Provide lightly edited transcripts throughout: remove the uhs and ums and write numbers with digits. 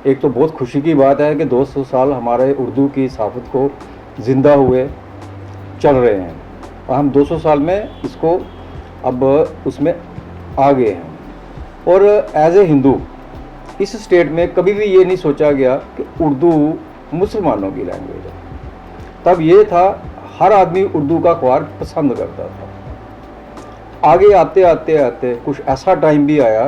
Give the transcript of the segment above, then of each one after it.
एक तो बहुत खुशी की बात है कि 200 साल हमारे उर्दू की सहाफ़त को ज़िंदा हुए चल रहे हैं और हम 200 साल में इसको अब उसमें आ गए हैं। और एज ए हिंदू इस स्टेट में कभी भी ये नहीं सोचा गया कि उर्दू मुसलमानों की लैंग्वेज है। तब ये था हर आदमी उर्दू का अखबार पसंद करता था। आगे आते आते आते कुछ ऐसा टाइम भी आया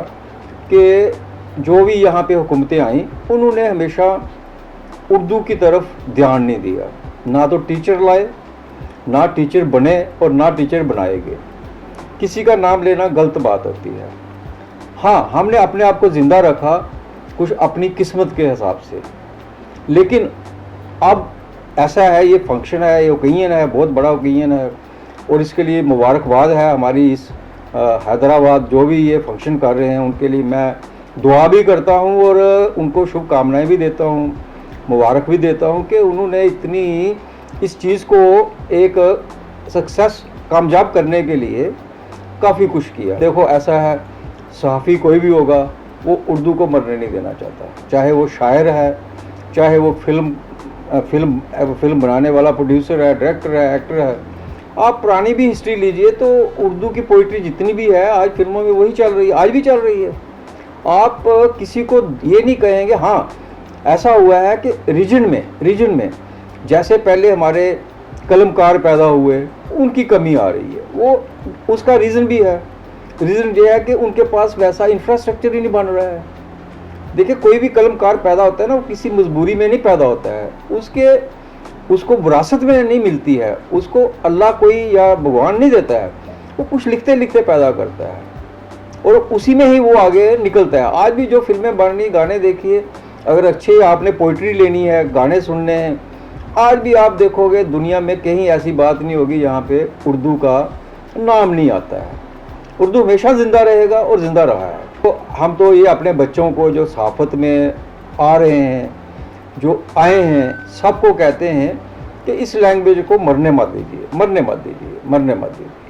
कि जो भी यहाँ पे हुकूमतें आईं उन्होंने हमेशा उर्दू की तरफ ध्यान नहीं दिया। ना तो टीचर लाए, ना टीचर बने और ना टीचर बनाए गए। किसी का नाम लेना गलत बात होती है। हाँ, हमने अपने आप को ज़िंदा रखा कुछ अपनी किस्मत के हिसाब से, लेकिन अब ऐसा है, ये फंक्शन है, ये ओकेजन है, बहुत बड़ा ओकेजन है और इसके लिए मुबारकबाद है हमारी इस हैदराबाद जो भी ये फंक्शन कर रहे हैं उनके लिए मैं दुआ भी करता हूँ और उनको शुभकामनाएं भी देता हूँ, मुबारक भी देता हूँ कि उन्होंने इतनी इस चीज़ को एक सक्सेस कामयाब करने के लिए काफ़ी कुछ किया। देखो ऐसा है, सहाफ़ी कोई भी होगा वो उर्दू को मरने नहीं देना चाहता, चाहे वो शायर है, चाहे वो फिल्म बनाने वाला प्रोड्यूसर है, डायरेक्टर है, एक्टर है। आप पुरानी भी हिस्ट्री लीजिए तो उर्दू की पोइट्री जितनी भी है आज फिल्मों में वही चल रही है, आज भी चल रही है। आप किसी को ये नहीं कहेंगे। हाँ, ऐसा हुआ है कि रीजन में जैसे पहले हमारे कलमकार पैदा हुए उनकी कमी आ रही है, वो उसका रीज़न भी है। रीज़न ये है कि उनके पास वैसा इंफ्रास्ट्रक्चर ही नहीं बन रहा है। देखिए, कोई भी कलमकार पैदा होता है ना, वो किसी मजबूरी में नहीं पैदा होता है, उसको विरासत में नहीं मिलती है, उसको अल्लाह कोई या भगवान नहीं देता है, वो कुछ लिखते लिखते पैदा करता है और उसी में ही वो आगे निकलता है। आज भी जो फिल्में बन रही, गाने देखिए, अगर अच्छे आपने पोइट्री लेनी है, गाने सुनने हैं, आज भी आप देखोगे दुनिया में कहीं ऐसी बात नहीं होगी जहाँ पे उर्दू का नाम नहीं आता है। उर्दू हमेशा ज़िंदा रहेगा और ज़िंदा रहा है। तो हम तो ये अपने बच्चों को जो सहाफ़त में आ रहे हैं, जो आए हैं, सबको कहते हैं कि इस लैंग्वेज को मरने मत दीजिए, मरने मत दीजिए, मरने मत दीजिए।